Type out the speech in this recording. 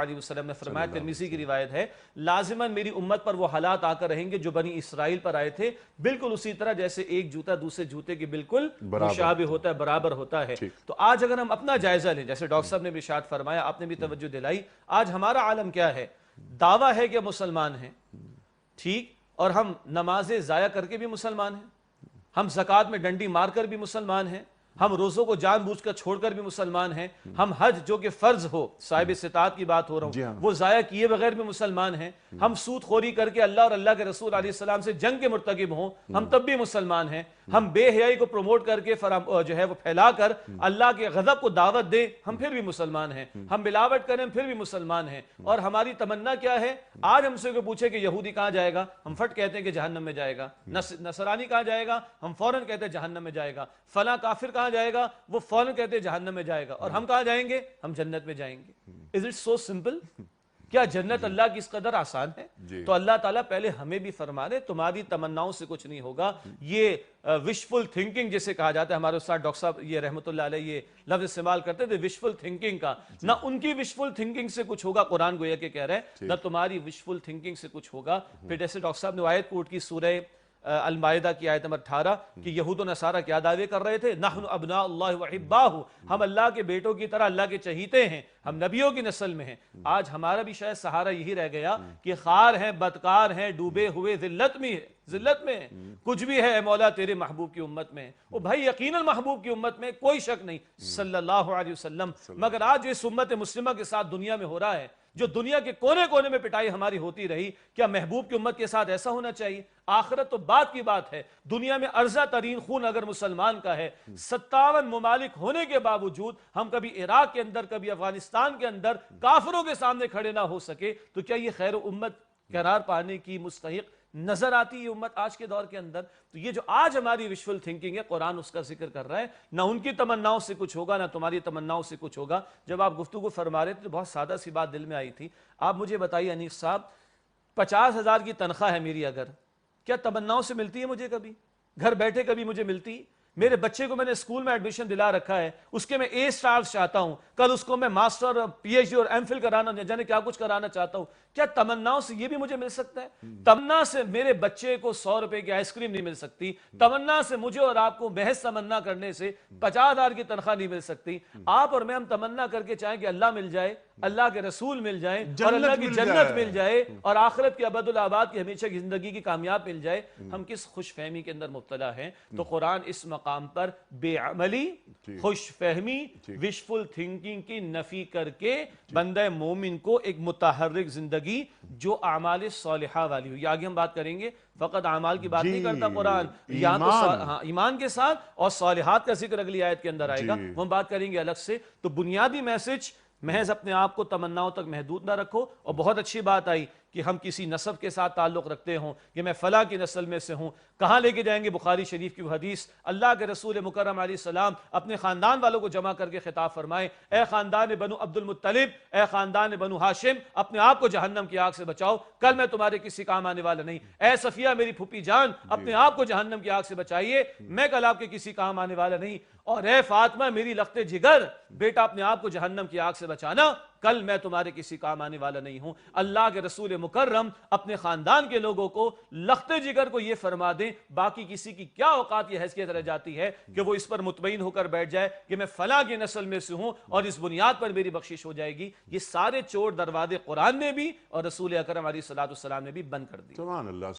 علیہ وسلم نے فرمایا، ترمذی کی روایت ہے، لازماً میری امت پر وہ حالات آ کر رہیں گے جو بنی اسرائیل پر آئے تھے، بالکل اسی طرح جیسے ایک جوتا دوسرے جوتے کے بالکل مشابہ ہوتا ہے، برابر ہوتا ہے۔ تو آج اگر ہم اپنا جائزہ لیں، جیسے ڈاکٹر صاحب نے بھی ارشاد فرمایا، آپ نے بھی توجہ دلائی، آج ہمارا عالم کیا ہے؟ دعویٰ ہے کہ مسلمان ہیں، ٹھیک، اور ہم نمازیں ضائع کر کے بھی مسلمان ہیں، ہم زکوٰۃ میں ڈنڈی مار کر بھی مسلمان ہیں، ہم روزوں کو جان بوجھ کر چھوڑ کر بھی مسلمان ہیں، ہم حج جو کہ فرض ہو، صاحب استطاعت کی بات ہو رہا ہوں، وہ ضائع کیے بغیر بھی مسلمان ہیں، ہم سود خوری کر کے اللہ اور اللہ کے رسول علیہ السلام سے جنگ کے مرتکب ہوں، ہم تب بھی مسلمان ہیں، ہم بے حیائی کو پروموٹ کر کے جو ہے وہ پھیلا کر اللہ کے غضب کو دعوت دیں، ہم پھر بھی مسلمان ہیں، ہم ملاوٹ کریں پھر بھی مسلمان ہیں، اور ہماری تمنا کیا ہے؟ آج ہم سے کوئی پوچھے کہ یہودی کہاں جائے گا، ہم فٹ کہتے ہیں کہ جہنم میں جائے گا، نصرانی کہاں جائے گا، ہم فوراً کہتے ہیں جہنم میں جائے گا، فلاں کافر کہاں جائے گا، وہ فوراً کہتے ہیں جہنم میں جائے گا، اور ہم کہاں جائیں گے؟ ہم جنت میں جائیں گے۔ Is it so simple؟ کیا جنت اللہ کی اس قدر آسان ہے؟ تو اللہ تعالیٰ پہلے ہمیں بھی فرما دے تمہاری تمناؤں سے کچھ نہیں ہوگا۔ یہ وشفل تھنکنگ جسے کہا جاتا ہے، ہمارے استاد ڈاکٹر صاحب یہ رحمۃ اللہ علیہ یہ لفظ استعمال کرتے تھے وشفل تھنکنگ کا، نہ ان کی وشفل تھنکنگ سے کچھ ہوگا، قرآن گویا کہ کہہ رہے ہیں، نہ تمہاری وشفل تھنکنگ سے کچھ ہوگا۔ پھر جیسے ڈاکٹر صاحب نے آیت کوٹ کی سورہ المائدہ کی آیت نمبر 18 کہ یہود و نصارہ کیا دعوے کر رہے تھے؟ نحن ابناء اللہ وحباہ، ہم اللہ کے بیٹوں کی طرح اللہ کے چہیتے ہیں، ہم نبیوں کی نسل میں ہیں۔ آج ہمارا بھی شاید سہارا یہی رہ گیا کہ خار ہیں، بدکار ہیں، ڈوبے ہوئے ذلت میں ہیں، کچھ بھی ہے اے مولا تیرے محبوب کی امت میں، وہ بھائی یقیناً محبوب کی امت میں کوئی شک نہیں صلی اللہ علیہ وسلم، مگر آج جو اس امت مسلمہ کے ساتھ دنیا میں ہو رہا ہے، جو دنیا کے کونے کونے میں پٹائی ہماری ہوتی رہی، کیا محبوب کی امت کے ساتھ ایسا ہونا چاہیے؟ آخرت تو بات کی بات ہے، دنیا میں ارزہ ترین خون اگر مسلمان کا ہے، 57 ممالک ہونے کے باوجود ہم کبھی عراق کے اندر کبھی افغانستان کے اندر کافروں کے سامنے کھڑے نہ ہو سکے، تو کیا یہ خیر امت قرار پانے کی مستحق نظر آتی ہے امت آج کے دور کے اندر؟ تو یہ جو آج ہماری وشفل تھنکنگ ہے، قرآن اس کا ذکر کر رہا ہے، نہ ان کی تمناؤں سے کچھ ہوگا، نہ تمہاری تمناؤں سے کچھ ہوگا۔ جب آپ گفتگو فرما رہے تھے تو بہت سادہ سی بات دل میں آئی تھی، آپ مجھے بتائیے انیس صاحب، 50,000 کی تنخواہ ہے میری، اگر کیا تمناؤں سے ملتی ہے مجھے؟ کبھی گھر بیٹھے کبھی مجھے ملتی؟ میرے بچے کو میں نے اسکول میں ایڈمیشن دلا رکھا ہے، اس کے میں اے سٹارز چاہتا ہوں، کل اس کو میں ماسٹر پی ایچ ڈی اور ایم فل کرانا جانے کیا کچھ کرانا چاہتا ہوں، کیا تمناؤں سے یہ بھی مجھے مل سکتا ہے؟ تمنا سے میرے بچے کو 100 روپے کی آئس کریم نہیں مل سکتی، تمنا سے مجھے اور آپ کو محض تمنا کرنے سے 50,000 کی تنخواہ نہیں مل سکتی۔ آپ اور میں ہم تمنا کر کے چاہیں کہ اللہ مل جائے، اللہ کے رسول مل جائیں، اور اللہ کی جنت مل جائے، اور آخرت کی ابد الآباد کی ہمیشہ کی زندگی کی کامیاب مل جائے، ہم کس خوش فہمی کے اندر مبتلا ہیں؟ تو قرآن اس مقام پر بے عملی، خوش فہمی، وشفل تھنکنگ کی نفی کر کے بندہ مومن کو ایک متحرک زندگی جو اعمال صالحہ والی ہو، یہ آگے ہم بات کریں گے، فقط اعمال کی بات نہیں کرتا قرآن، یہاں تو ایمان کے ساتھ اور صالحات کا ذکر اگلی آیت کے اندر آئے گا، وہ ہم بات کریں گے الگ سے۔ تو بنیادی میسج، محض اپنے آپ کو تمناؤں تک محدود نہ رکھو، اور بہت اچھی بات آئی کہ ہم کسی نسب کے ساتھ تعلق رکھتے ہوں کہ میں فلاں کی نسل میں سے ہوں، کہاں لے کے جائیں گے؟ بخاری شریف کی وہ حدیث، اللہ کے رسول مکرم علیہ السلام اپنے خاندان والوں کو جمع کر کے خطاب فرمائے، اے خاندان بنو عبد المطلب، اے خاندان بنو ہاشم، اپنے آپ کو جہنم کی آگ سے بچاؤ، کل میں تمہارے کسی کام آنے والا نہیں۔ اے صفیہ میری پھوپھی جان، اپنے آپ کو جہنم کی آگ سے بچائیے، میں کل آپ کے کسی کام آنے والا نہیں۔ اور اے فاطمہ میری لخت جگر، بیٹا اپنے آپ کو جہنم کی آگ سے بچانا، کل میں تمہارے کسی کام آنے والا نہیں ہوں۔ اللہ کے رسول مکرم اپنے خاندان کے لوگوں کو لخت جگر کو یہ فرما دیں، باقی کسی کی کیا اوقات یہ حیثیت رہ جاتی ہے کہ وہ اس پر مطمئن ہو کر بیٹھ جائے کہ میں فلاں کی نسل میں سے ہوں اور اس بنیاد پر میری بخشش ہو جائے گی۔ یہ سارے چور دروازے قرآن نے بھی اور رسول اکرم علیہ الصلوۃ والسلام نے بھی بند کر دی۔